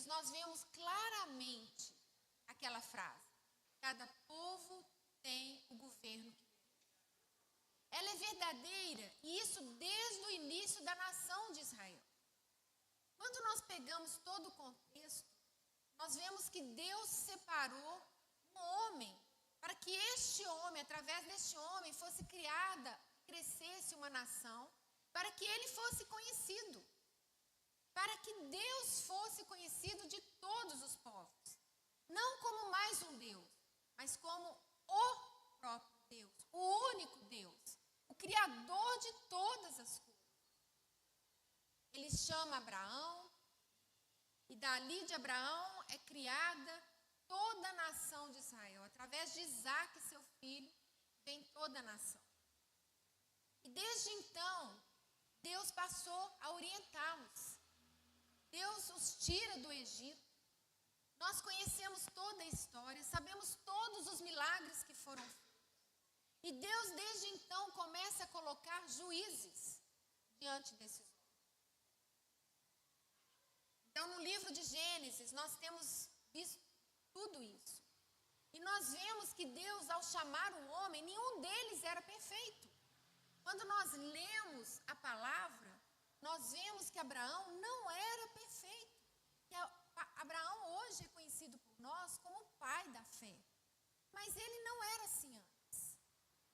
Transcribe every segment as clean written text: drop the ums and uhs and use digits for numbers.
queridos, nós vemos claramente aquela frase: cada povo tem o governo que quer. Ela é verdadeira, e isso desde o início da nação de Israel. Quando nós pegamos todo o contexto, nós vemos que Deus separou um homem, para que este homem, através deste homem, fosse criada, crescesse uma nação, para que ele fosse conhecido, para que Deus fosse conhecido de todos os povos. Não como mais um Deus, mas como o próprio Deus, o único Deus, o Criador de todas as coisas. Ele chama Abraão, e dali de Abraão é criada toda a nação de Israel. Através de Isaque, seu filho, vem toda a nação. E desde então, Deus passou a orientá-los. Deus os tira do Egito. Nós conhecemos toda a história, sabemos todos os milagres que foram feitos. E Deus, desde então, começa a colocar juízes diante desses homens. Então, no livro de Gênesis, nós temos visto tudo isso. E nós vemos que Deus, ao chamar o homem, nenhum deles era perfeito. Quando nós lemos a palavra, nós vemos que Abraão não era perfeito. Que Abraão hoje é conhecido por nós como o pai da fé. Mas ele não era assim antes.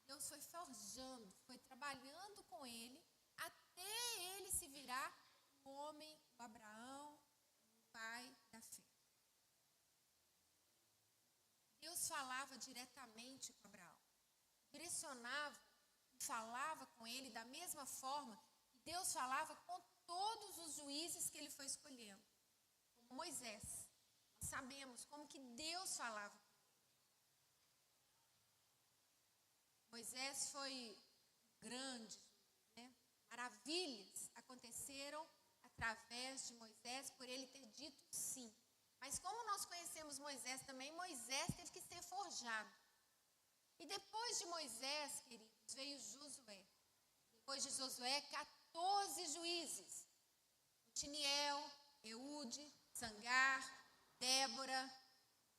Deus foi forjando, foi trabalhando com ele, até ele se virar o homem, o Abraão, o pai da fé. Deus falava diretamente com Abraão, direcionava, falava com ele da mesma forma que Deus falava com todos os juízes que ele foi escolhendo. Como Moisés, nós sabemos como que Deus falava. Moisés foi grande, né? Maravilhas aconteceram através de Moisés por ele ter dito sim. Mas como nós conhecemos Moisés também, Moisés teve que ser forjado. E depois de Moisés, queridos, veio Josué. Depois de Josué, 14 juízes. Otiniel, Eude, Sangar, Débora,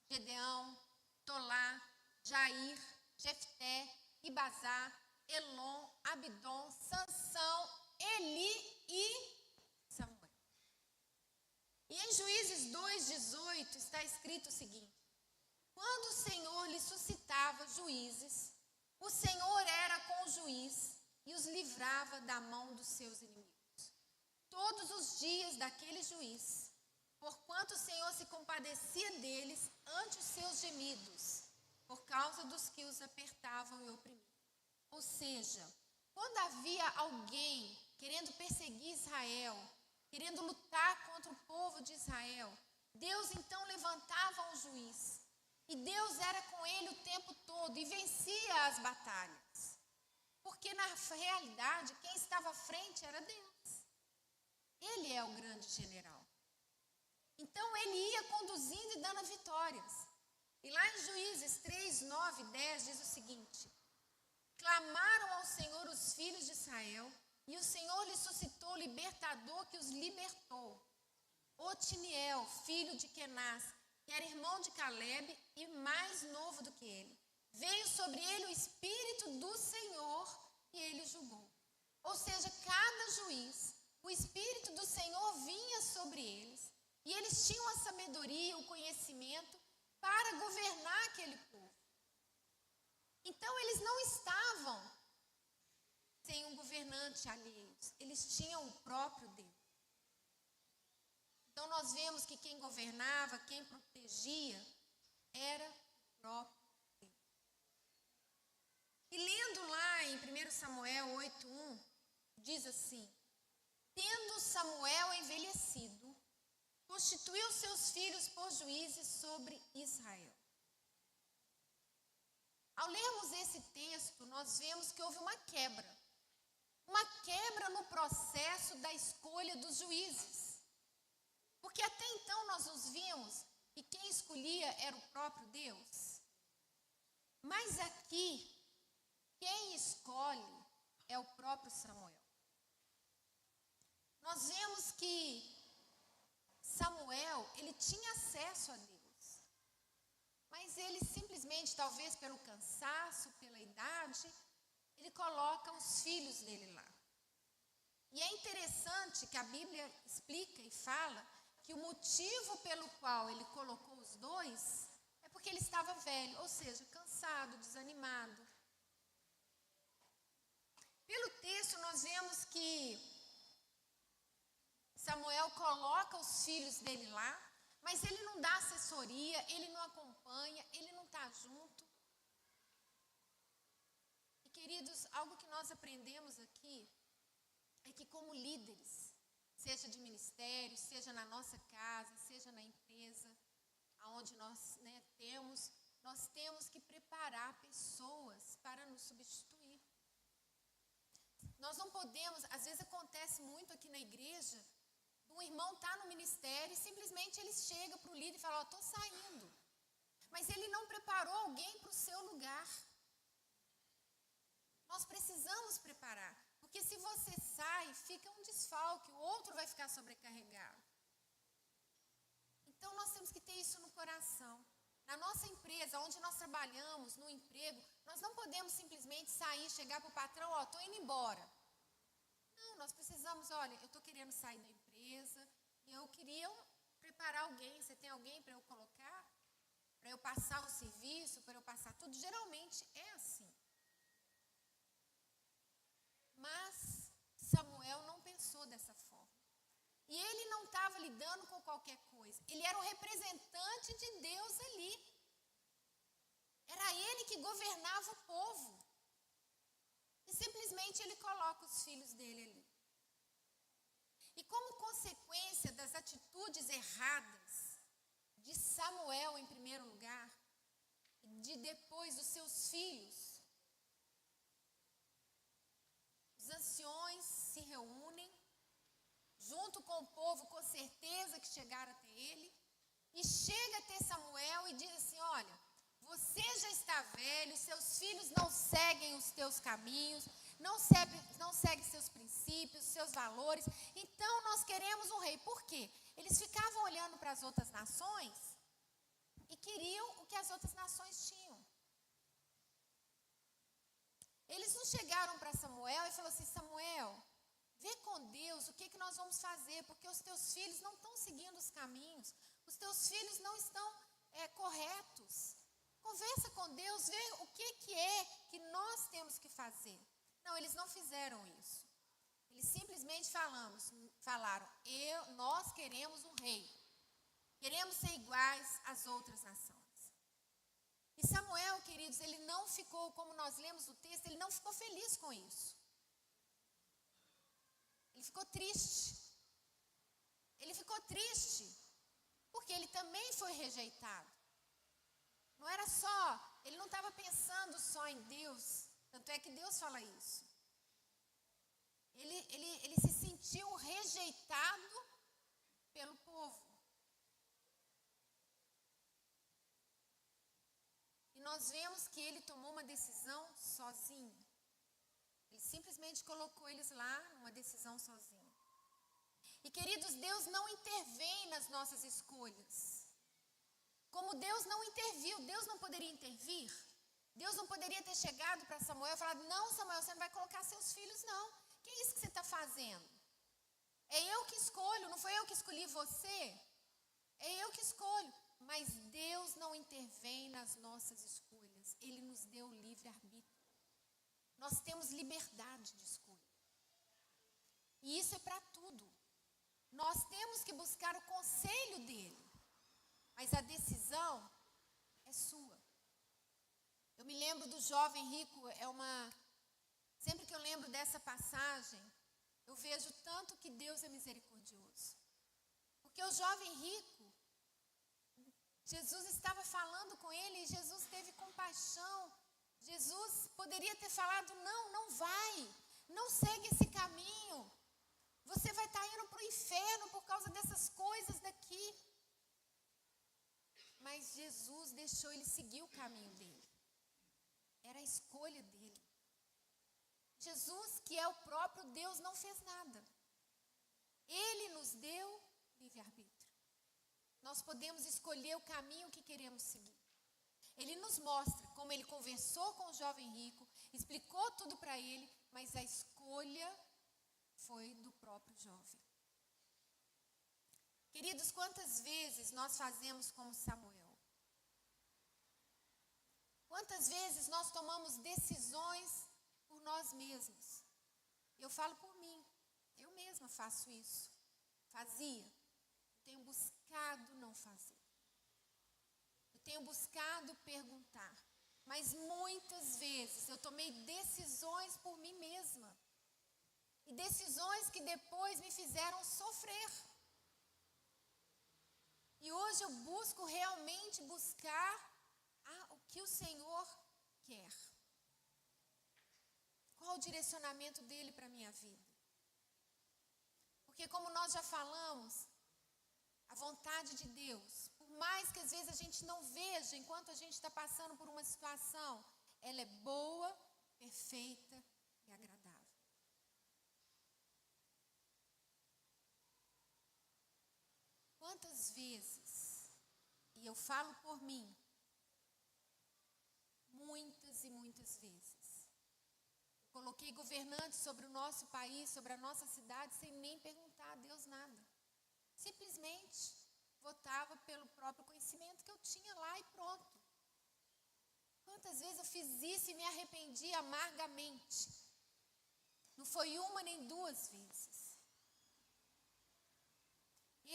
Gedeão, Tolá, Jair, Jefté, Ibazá, Elon, Abidom, Sansão, Eli e Samuel. E em Juízes 2:18 está escrito o seguinte: quando o Senhor lhe suscitava juízes, o Senhor era com o juiz e os livrava da mão dos seus inimigos. Todos os dias daquele juiz, porquanto o Senhor se compadecia deles ante os seus gemidos, por causa dos que os apertavam e oprimiam. Ou seja, quando havia alguém querendo perseguir Israel, querendo lutar contra o povo de Israel, Deus então levantava um juiz. E Deus era com ele o tempo todo e vencia as batalhas. Porque na realidade, quem estava à frente era Deus. Ele é o grande general. Então ele ia conduzindo e dando vitórias. E lá em Juízes 3, 9 e 10 diz o seguinte: clamaram ao Senhor os filhos de Israel, e o Senhor lhe suscitou o libertador que os libertou. Otiniel, filho de Kenaz, que era irmão de Caleb e mais novo do que ele. Veio sobre ele o Espírito do Senhor e ele julgou. Ou seja, cada juiz, o Espírito do Senhor vinha sobre eles e eles tinham a sabedoria, o conhecimento para governar aquele povo. Então eles não estavam sem um governante alheio, eles tinham o próprio Deus. Então nós vemos que quem governava, quem protegia, era o próprio Deus. E lendo lá em 1 Samuel 8:1, diz assim: tendo Samuel envelhecido, constituiu seus filhos por juízes sobre Israel. Ao lermos esse texto, nós vemos que houve uma quebra no processo da escolha dos juízes. Porque até então nós nos vimos que quem escolhia era o próprio Deus. Mas aqui, quem escolhe é o próprio Samuel. Nós vemos que Samuel, ele tinha acesso a Deus. Mas ele simplesmente, talvez pelo cansaço, pela idade, ele coloca os filhos dele lá. E é interessante que a Bíblia explica e fala que o motivo pelo qual ele colocou os dois é porque ele estava velho, ou seja, cansado, desanimado. Pelo texto nós vemos que Samuel coloca os filhos dele lá, mas ele não dá assessoria, ele não acompanha, ele não está junto. E queridos, algo que nós aprendemos aqui é que como líderes, seja de ministério, seja na nossa casa, seja na empresa, aonde nós nós temos que preparar pessoas para nos substituir. Nós não podemos, às vezes acontece muito aqui na igreja, um irmão está no ministério e simplesmente ele chega para o líder e fala, estou saindo. Mas ele não preparou alguém para o seu lugar. Nós precisamos preparar, porque se você sai, fica um desfalque, o outro vai ficar sobrecarregado. Então nós temos que ter isso no coração. Na nossa empresa, onde nós trabalhamos, no emprego, nós não podemos simplesmente sair, chegar para o patrão, estou indo embora. Não, nós precisamos, olha, eu estou querendo sair da empresa, e eu queria preparar alguém, você tem alguém para eu colocar? Para eu passar o serviço, para eu passar tudo? Geralmente é assim. Mas Samuel não pensou dessa forma. E ele não estava lidando com qualquer coisa. Ele era o representante de Deus ali. Era ele que governava o povo. E simplesmente ele coloca os filhos dele ali. E como consequência das atitudes erradas de Samuel em primeiro lugar, de depois dos seus filhos, os anciões se reúnem, junto com o povo, com certeza que chegaram até ele, e chega até Samuel e diz assim, olha, você já está velho, seus filhos não seguem os teus caminhos, não seguem seus princípios, seus valores, então nós queremos um rei. Por quê? Eles ficavam olhando para as outras nações e queriam o que as outras nações tinham. Eles não chegaram para Samuel e falaram assim, Samuel, vê com Deus o que nós vamos fazer, porque os teus filhos não estão seguindo os caminhos, os teus filhos não estão corretos. Conversa com Deus, vê o que é que nós temos que fazer. Não, eles não fizeram isso. Eles simplesmente falaram, nós queremos um rei. Queremos ser iguais às outras nações. E Samuel, queridos, ele não ficou, como nós lemos o texto, ele não ficou feliz com isso. Ele ficou triste. Ele ficou triste, porque ele também foi rejeitado. Não era só, ele não estava pensando só em Deus, tanto é que Deus fala isso. Ele se sentiu rejeitado pelo povo. E nós vemos que ele tomou uma decisão sozinho. Ele simplesmente colocou eles lá numa decisão sozinho. E queridos, Deus não intervém nas nossas escolhas. Como Deus não interviu, Deus não poderia intervir. Deus não poderia ter chegado para Samuel e falado, não, Samuel, você não vai colocar seus filhos, não. Que é isso que você está fazendo? É eu que escolho, não foi eu que escolhi você. É eu que escolho. Mas Deus não intervém nas nossas escolhas. Ele nos deu livre-arbítrio. Nós temos liberdade de escolha. E isso é para tudo. Nós temos que buscar o conselho dele. Mas a decisão é sua. Eu me lembro do jovem rico, sempre que eu lembro dessa passagem, eu vejo tanto que Deus é misericordioso. Porque o jovem rico, Jesus estava falando com ele e Jesus teve compaixão. Jesus poderia ter falado, não vai, não segue esse caminho. Você vai estar indo para o inferno por causa dessas coisas daqui. Mas Jesus deixou ele seguir o caminho dele. Era a escolha dele. Jesus, que é o próprio Deus, não fez nada. Ele nos deu livre-arbítrio. nós podemos escolher o caminho que queremos seguir. Ele nos mostra como ele conversou com o jovem rico, explicou tudo para ele, mas a escolha foi do próprio jovem. Queridos, quantas vezes nós fazemos como Samuel? Quantas vezes nós tomamos decisões por nós mesmos? Eu falo por mim, eu mesma faço isso. Fazia. Eu tenho buscado não fazer. Eu tenho buscado perguntar. Mas muitas vezes eu tomei decisões por mim mesma. E decisões que depois me fizeram sofrer. E hoje eu busco realmente buscar o que o Senhor quer. Qual o direcionamento dele para a minha vida? Porque como nós já falamos, a vontade de Deus, por mais que às vezes a gente não veja enquanto a gente está passando por uma situação, ela é boa, perfeita e agradável. Quantas vezes, e eu falo por mim, muitas e muitas vezes, coloquei governantes sobre o nosso país, sobre a nossa cidade, sem nem perguntar a Deus nada. Simplesmente votava pelo próprio conhecimento que eu tinha lá e pronto. Quantas vezes eu fiz isso e me arrependi amargamente? Não foi uma nem duas vezes.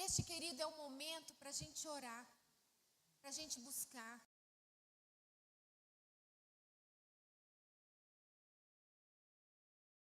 Este, querido, é o momento para a gente orar, para a gente buscar.